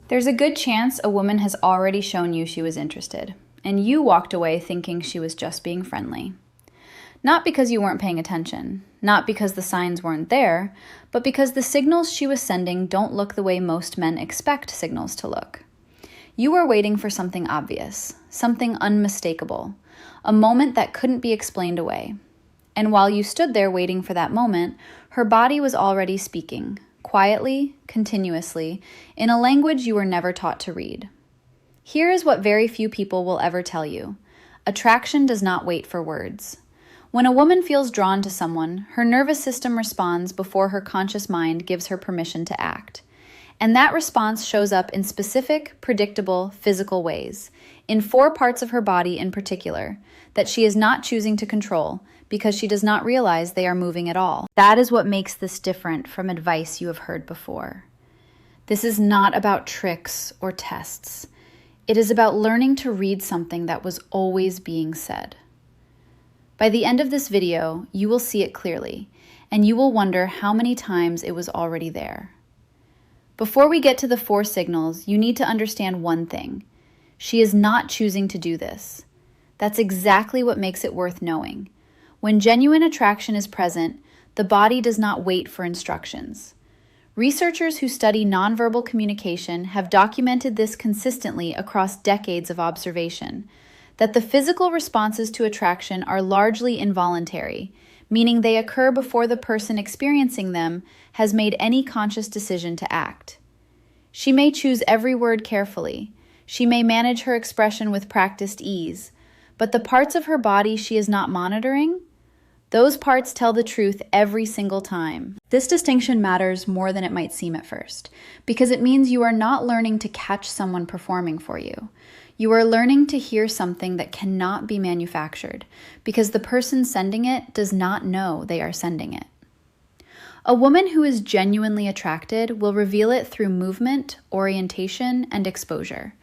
There's a good chance a woman has already shown you she was interested, and you walked away thinking she was just being friendly. Not because you weren't paying attention, not because the signs weren't there, but because the signals she was sending don't look the way most men expect signals to look. You were waiting for something obvious, something unmistakable, a moment that couldn't be explained away. And while you stood there waiting for that moment, her body was already speaking, quietly, continuously, in a language you were never taught to read. Here is what very few people will ever tell you. Attraction does not wait for words. When a woman feels drawn to someone, her nervous system responds before her conscious mind gives her permission to act. And that response shows up in specific, predictable, physical ways, in 4 parts of her body in particular, that she is not choosing to control because she does not realize they are moving at all. That is what makes this different from advice you have heard before. This is not about tricks or tests. It is about learning to read something that was always being said. By the end of this video, you will see it clearly, and you will wonder how many times it was already there. Before we get to the 4 signals, you need to understand one thing. She is not choosing to do this. That's exactly what makes it worth knowing. When genuine attraction is present, the body does not wait for instructions. Researchers who study nonverbal communication have documented this consistently across decades of observation, that the physical responses to attraction are largely involuntary, meaning they occur before the person experiencing them has made any conscious decision to act. She may choose every word carefully. She may manage her expression with practiced ease, but the parts of her body she is not monitoring, those parts tell the truth every single time. This distinction matters more than it might seem at first, because it means you are not learning to catch someone performing for you. You are learning to hear something that cannot be manufactured, because the person sending it does not know they are sending it. A woman who is genuinely attracted will reveal it through movement, orientation, and exposure,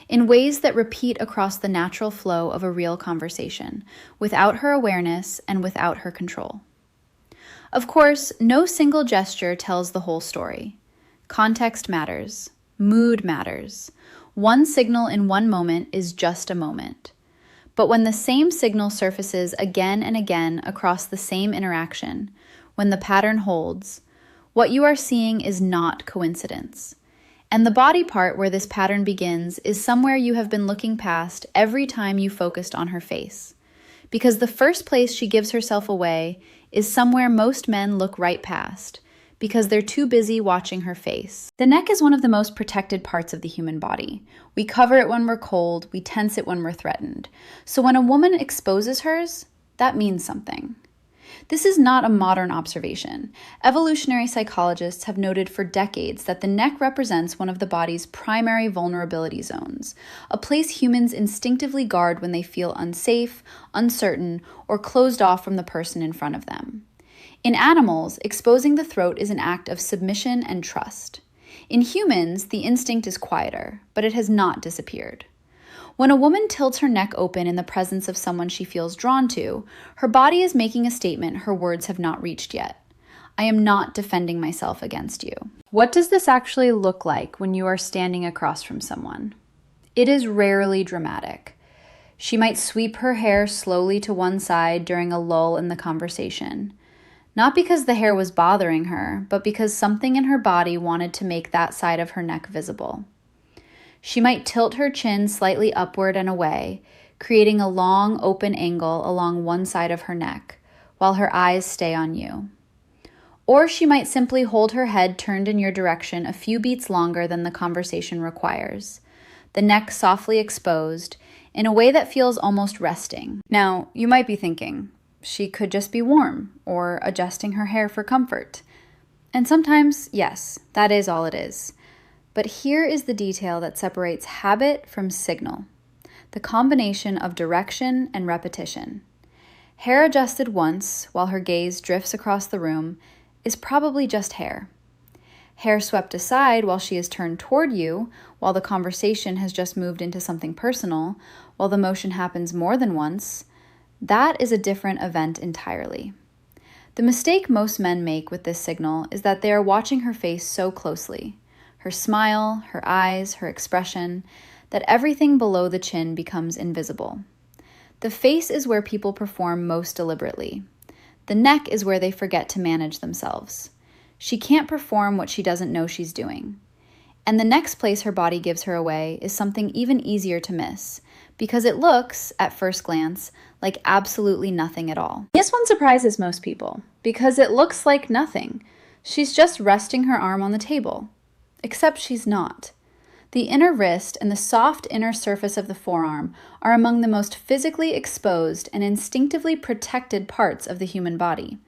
in ways that repeat across the natural flow of a real conversation, without her awareness and without her control. Of course, no single gesture tells the whole story. Context matters. Mood matters. One signal in one moment is just a moment. But when the same signal surfaces again and again across the same interaction, when the pattern holds, what you are seeing is not coincidence. And the body part where this pattern begins is somewhere you have been looking past every time you focused on her face. Because the first place she gives herself away is somewhere most men look right past, because they're too busy watching her face. The neck is one of the most protected parts of the human body. We cover it when we're cold, we tense it when we're threatened. So when a woman exposes hers, that means something. This is not a modern observation. Evolutionary psychologists have noted for decades that the neck represents one of the body's primary vulnerability zones, a place humans instinctively guard when they feel unsafe, uncertain, or closed off from the person in front of them. In animals, exposing the throat is an act of submission and trust. In humans, the instinct is quieter, but it has not disappeared. When a woman tilts her neck open in the presence of someone she feels drawn to, her body is making a statement her words have not reached yet. I am not defending myself against you. What does this actually look like when you are standing across from someone? It is rarely dramatic. She might sweep her hair slowly to one side during a lull in the conversation. Not because the hair was bothering her, but because something in her body wanted to make that side of her neck visible. She might tilt her chin slightly upward and away, creating a long, open angle along one side of her neck, while her eyes stay on you. Or she might simply hold her head turned in your direction a few beats longer than the conversation requires, the neck softly exposed, in a way that feels almost resting. Now, you might be thinking, she could just be warm, or adjusting her hair for comfort. And sometimes, yes, that is all it is. But here is the detail that separates habit from signal, the combination of direction and repetition. Hair adjusted once while her gaze drifts across the room is probably just hair. Hair swept aside while she is turned toward you, while the conversation has just moved into something personal, while the motion happens more than once, that is a different event entirely. The mistake most men make with this signal is that they are watching her face so closely. her smile, her eyes, her expression, that everything below the chin becomes invisible. The face is where people perform most deliberately. The neck is where they forget to manage themselves. She can't perform what she doesn't know she's doing. And the next place her body gives her away is something even easier to miss, because it looks, at first glance, like absolutely nothing at all. This one surprises most people, because it looks like nothing. She's just resting her arm on the table. Except she's not. The inner wrist and the soft inner surface of the forearm are among the most physically exposed and instinctively protected parts of the human body.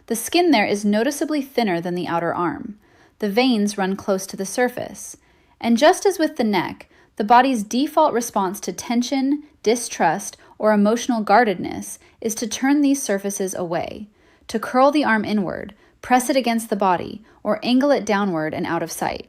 The skin there is noticeably thinner than the outer arm. The veins run close to the surface. And just as with the neck, the body's default response to tension, distrust, or emotional guardedness is to turn these surfaces away, to curl the arm inward, press it against the body, or angle it downward and out of sight.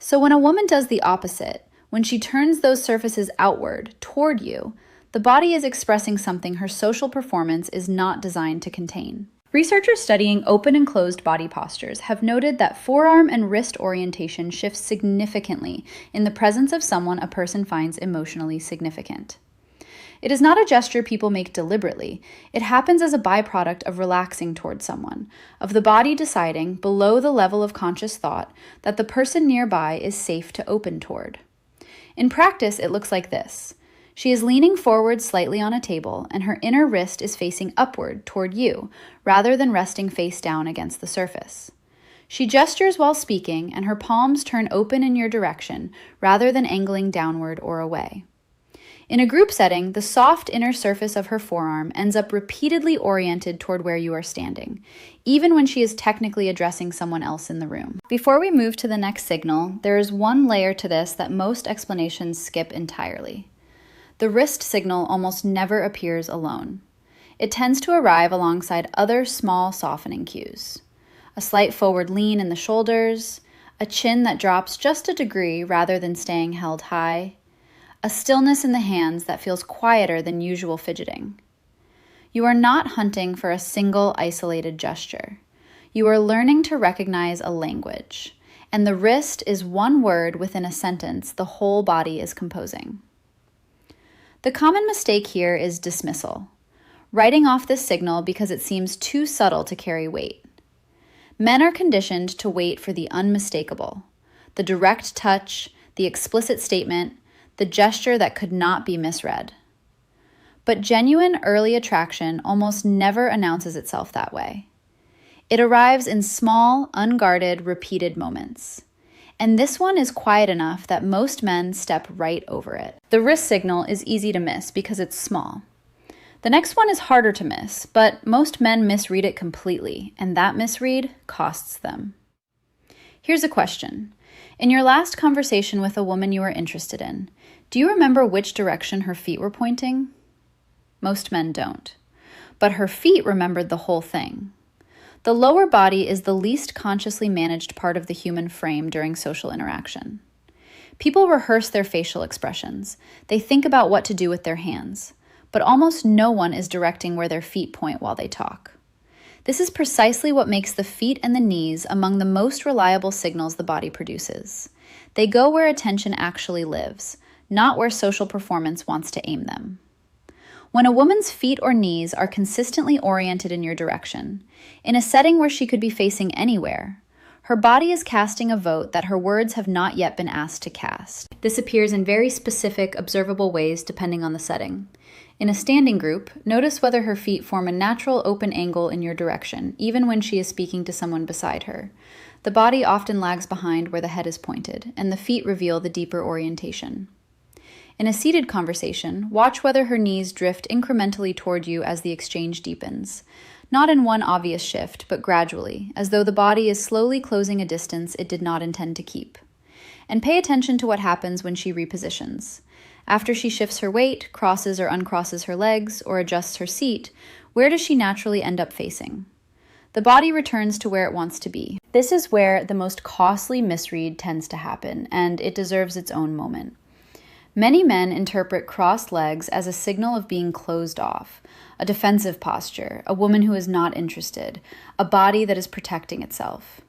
So when a woman does the opposite, when she turns those surfaces outward, toward you, the body is expressing something her social performance is not designed to contain. Researchers studying open and closed body postures have noted that forearm and wrist orientation shifts significantly in the presence of someone a person finds emotionally significant. It is not a gesture people make deliberately. It happens as a byproduct of relaxing toward someone, of the body deciding, below the level of conscious thought, that the person nearby is safe to open toward. In practice, it looks like this. She is leaning forward slightly on a table, and her inner wrist is facing upward toward you, rather than resting face down against the surface. She gestures while speaking, and her palms turn open in your direction, rather than angling downward or away. In a group setting, the soft inner surface of her forearm ends up repeatedly oriented toward where you are standing, even when she is technically addressing someone else in the room. Before we move to the next signal, there is one layer to this that most explanations skip entirely. The wrist signal almost never appears alone. It tends to arrive alongside other small softening cues. A slight forward lean in the shoulders, a chin that drops just a degree rather than staying held high, a stillness in the hands that feels quieter than usual fidgeting. You are not hunting for a single isolated gesture. You are learning to recognize a language, and the wrist is one word within a sentence the whole body is composing. The common mistake here is dismissal, writing off this signal because it seems too subtle to carry weight. Men are conditioned to wait for the unmistakable, the direct touch, the explicit statement, the gesture that could not be misread. But genuine early attraction almost never announces itself that way. It arrives in small, unguarded, repeated moments. And this one is quiet enough that most men step right over it. The wrist signal is easy to miss because it's small. The next one is harder to miss, but most men misread it completely, and that misread costs them. Here's a question. In your last conversation with a woman you were interested in, do you remember which direction her feet were pointing? Most men don't. But her feet remembered the whole thing. The lower body is the least consciously managed part of the human frame during social interaction. People rehearse their facial expressions. They think about what to do with their hands. But almost no one is directing where their feet point while they talk. This is precisely what makes the feet and the knees among the most reliable signals the body produces. They go where attention actually lives, not where social performance wants to aim them. When a woman's feet or knees are consistently oriented in your direction, in a setting where she could be facing anywhere, her body is casting a vote that her words have not yet been asked to cast. This appears in very specific, observable ways depending on the setting. In a standing group, notice whether her feet form a natural open angle in your direction, even when she is speaking to someone beside her. The body often lags behind where the head is pointed, and the feet reveal the deeper orientation. In a seated conversation, watch whether her knees drift incrementally toward you as the exchange deepens. Not in one obvious shift, but gradually, as though the body is slowly closing a distance it did not intend to keep. And pay attention to what happens when she repositions. After she shifts her weight, crosses or uncrosses her legs, or adjusts her seat, where does she naturally end up facing? The body returns to where it wants to be. This is where the most costly misread tends to happen, and it deserves its own moment. Many men interpret crossed legs as a signal of being closed off, a defensive posture, a woman who is not interested, a body that is protecting itself.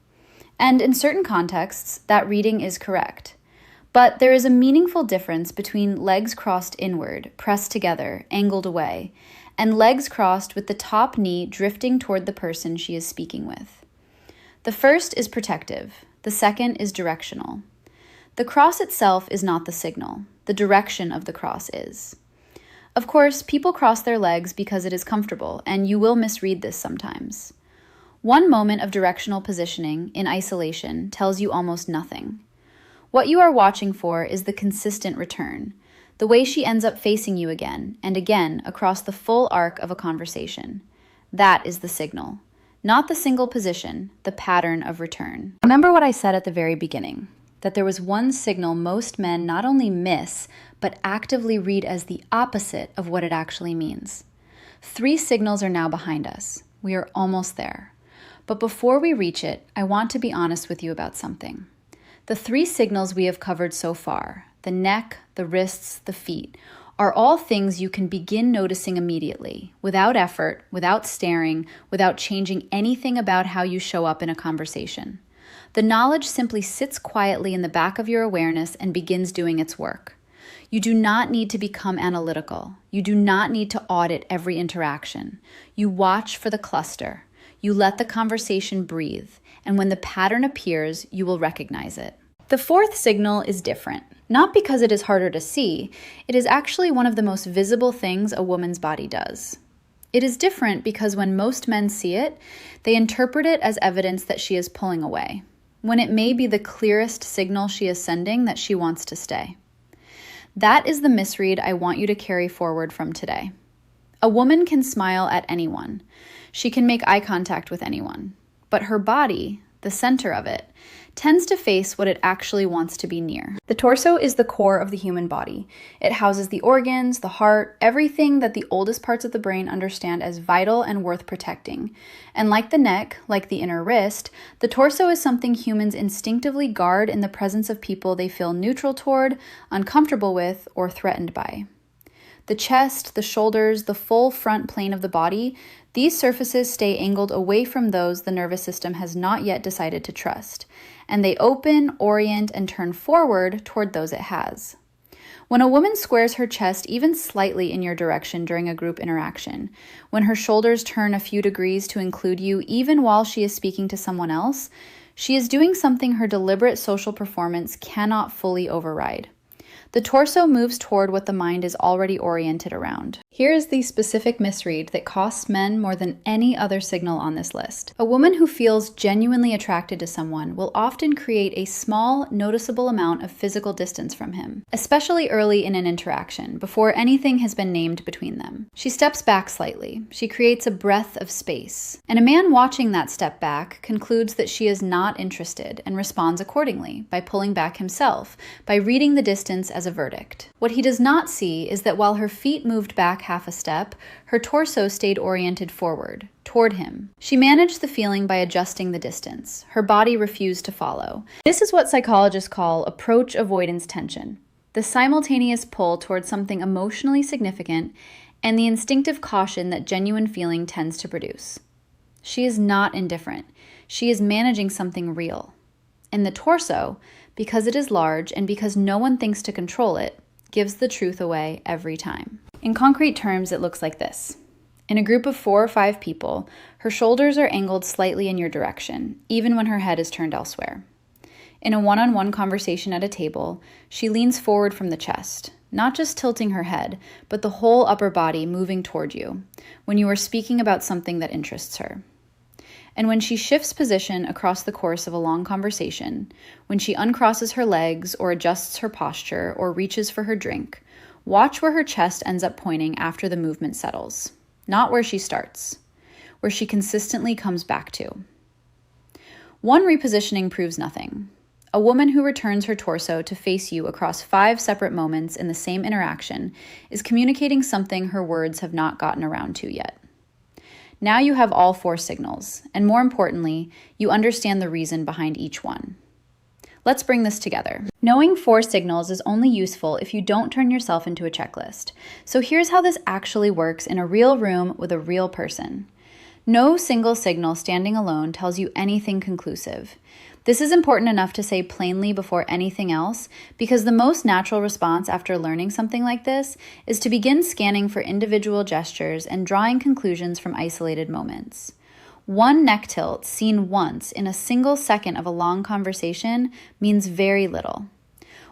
And in certain contexts, that reading is correct. But there is a meaningful difference between legs crossed inward, pressed together, angled away, and legs crossed with the top knee drifting toward the person she is speaking with. The first is protective. The second is directional. The cross itself is not the signal. The direction of the cross is. Of course, people cross their legs because it is comfortable, and you will misread this sometimes. One moment of directional positioning in isolation tells you almost nothing. What you are watching for is the consistent return, the way she ends up facing you again and again across the full arc of a conversation. That is the signal, not the single position, the pattern of return. Remember what I said at the very beginning, that there was one signal most men not only miss, but actively read as the opposite of what it actually means. 3 signals are now behind us. We are almost there. But before we reach it, I want to be honest with you about something. The 3 signals we have covered so far, the neck, the wrists, the feet, are all things you can begin noticing immediately, without effort, without staring, without changing anything about how you show up in a conversation. The knowledge simply sits quietly in the back of your awareness and begins doing its work. You do not need to become analytical. You do not need to audit every interaction. You watch for the cluster. You let the conversation breathe, and when the pattern appears, you will recognize it. The 4th signal is different. Not because it is harder to see, it is actually one of the most visible things a woman's body does. It is different because when most men see it, they interpret it as evidence that she is pulling away, when it may be the clearest signal she is sending that she wants to stay. That is the misread I want you to carry forward from today. A woman can smile at anyone. She can make eye contact with anyone. But her body, the center of it, tends to face what it actually wants to be near. The torso is the core of the human body. It houses the organs, the heart, everything that the oldest parts of the brain understand as vital and worth protecting. And like the neck, like the inner wrist, the torso is something humans instinctively guard in the presence of people they feel neutral toward, uncomfortable with, or threatened by. The chest, the shoulders, the full front plane of the body, these surfaces stay angled away from those the nervous system has not yet decided to trust, and they open, orient, and turn forward toward those it has. When a woman squares her chest even slightly in your direction during a group interaction, when her shoulders turn a few degrees to include you even while she is speaking to someone else, she is doing something her deliberate social performance cannot fully override. The torso moves toward what the mind is already oriented around. Here is the specific misread that costs men more than any other signal on this list. A woman who feels genuinely attracted to someone will often create a small, noticeable amount of physical distance from him, especially early in an interaction, before anything has been named between them. She steps back slightly. She creates a breath of space. And a man watching that step back concludes that she is not interested and responds accordingly by pulling back himself, by reading the distance as a verdict. What he does not see is that while her feet moved back half a step, her torso stayed oriented forward, toward him. She managed the feeling by adjusting the distance. Her body refused to follow. This is what psychologists call approach avoidance tension, the simultaneous pull towards something emotionally significant and the instinctive caution that genuine feeling tends to produce. She is not indifferent. She is managing something real. And the torso, because it is large and because no one thinks to control it, gives the truth away every time. In concrete terms, it looks like this. In a group of 4 or 5 people, her shoulders are angled slightly in your direction, even when her head is turned elsewhere. In a one-on-one conversation at a table, she leans forward from the chest, not just tilting her head, but the whole upper body moving toward you, when you are speaking about something that interests her. And when she shifts position across the course of a long conversation, when she uncrosses her legs or adjusts her posture or reaches for her drink, watch where her chest ends up pointing after the movement settles, not where she starts, where she consistently comes back to. One repositioning proves nothing. A woman who returns her torso to face you across 5 separate moments in the same interaction is communicating something her words have not gotten around to yet. Now you have all 4 signals, and more importantly, you understand the reason behind each one. Let's bring this together. Knowing 4 signals is only useful if you don't turn yourself into a checklist. So here's how this actually works in a real room with a real person. No single signal standing alone tells you anything conclusive. This is important enough to say plainly before anything else because the most natural response after learning something like this is to begin scanning for individual gestures and drawing conclusions from isolated moments. One neck tilt seen once in a single second of a long conversation means very little.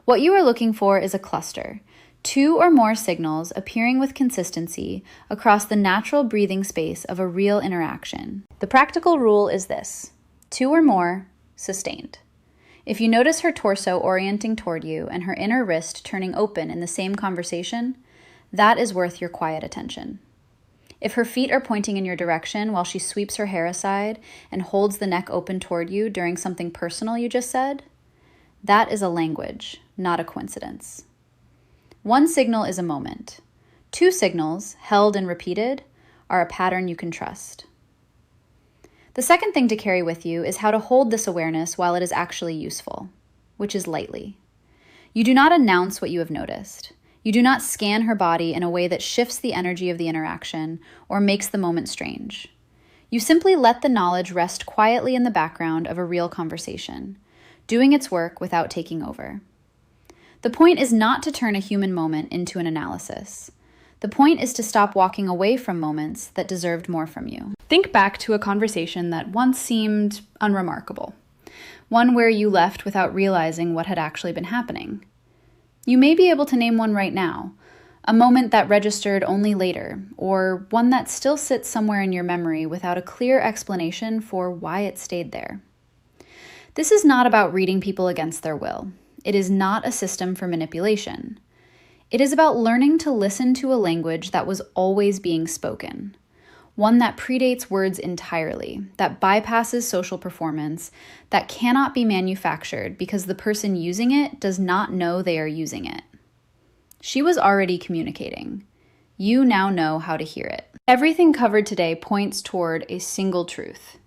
What you are looking for is a cluster, 2 or more signals appearing with consistency across the natural breathing space of a real interaction. The practical rule is this: 2 or more, sustained. If you notice her torso orienting toward you and her inner wrist turning open in the same conversation, that is worth your quiet attention. If her feet are pointing in your direction while she sweeps her hair aside and holds the neck open toward you during something personal you just said, that is a language, not a coincidence. 1 signal is a moment. 2 signals, held and repeated, are a pattern you can trust. The second thing to carry with you is how to hold this awareness while it is actually useful, which is lightly. You do not announce what you have noticed. You do not scan her body in a way that shifts the energy of the interaction or makes the moment strange. You simply let the knowledge rest quietly in the background of a real conversation, doing its work without taking over. The point is not to turn a human moment into an analysis. The point is to stop walking away from moments that deserved more from you. Think back to a conversation that once seemed unremarkable, one where you left without realizing what had actually been happening. You may be able to name one right now, a moment that registered only later, or one that still sits somewhere in your memory without a clear explanation for why it stayed there. This is not about reading people against their will. It is not a system for manipulation. It is about learning to listen to a language that was always being spoken, one that predates words entirely, that bypasses social performance, that cannot be manufactured because the person using it does not know they are using it. She was already communicating. You now know how to hear it. Everything covered today points toward a single truth.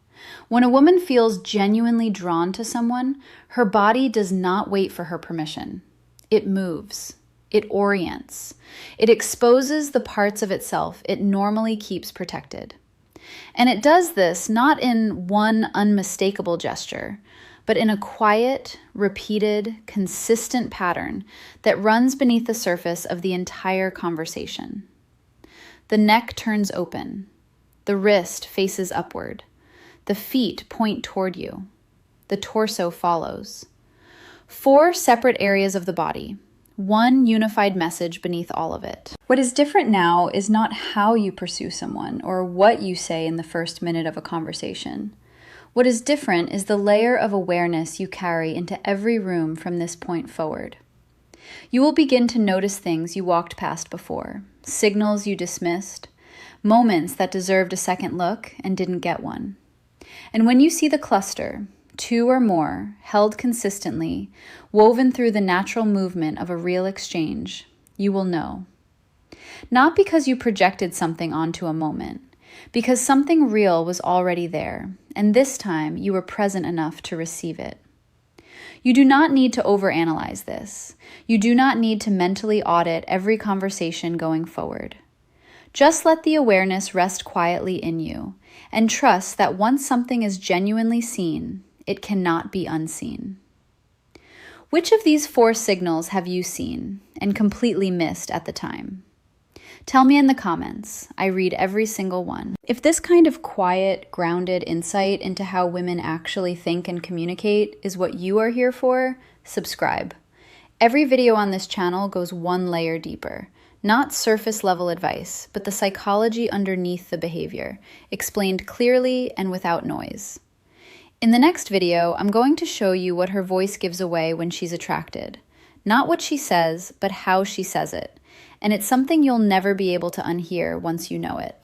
When a woman feels genuinely drawn to someone, her body does not wait for her permission. It moves. It orients. It exposes the parts of itself it normally keeps protected. And it does this not in one unmistakable gesture, but in a quiet, repeated, consistent pattern that runs beneath the surface of the entire conversation. The neck turns open. The wrist faces upward. The feet point toward you. The torso follows. 4 separate areas of the body. One unified message beneath all of it. What is different now is not how you pursue someone or what you say in the first minute of a conversation. What is different is the layer of awareness you carry into every room from this point forward. You will begin to notice things you walked past before, signals you dismissed, moments that deserved a second look and didn't get one. And when you see the cluster, 2 or more, held consistently, woven through the natural movement of a real exchange, you will know. Not because you projected something onto a moment, because something real was already there, and this time you were present enough to receive it. You do not need to overanalyze this. You do not need to mentally audit every conversation going forward. Just let the awareness rest quietly in you, and trust that once something is genuinely seen, it cannot be unseen. Which of these 4 signals have you seen and completely missed at the time? Tell me in the comments. I read every single one. If this kind of quiet, grounded insight into how women actually think and communicate is what you are here for, subscribe. Every video on this channel goes 1 layer deeper. Not surface level advice, but the psychology underneath the behavior, explained clearly and without noise. In the next video, I'm going to show you what her voice gives away when she's attracted. Not what she says, but how she says it. And it's something you'll never be able to unhear once you know it.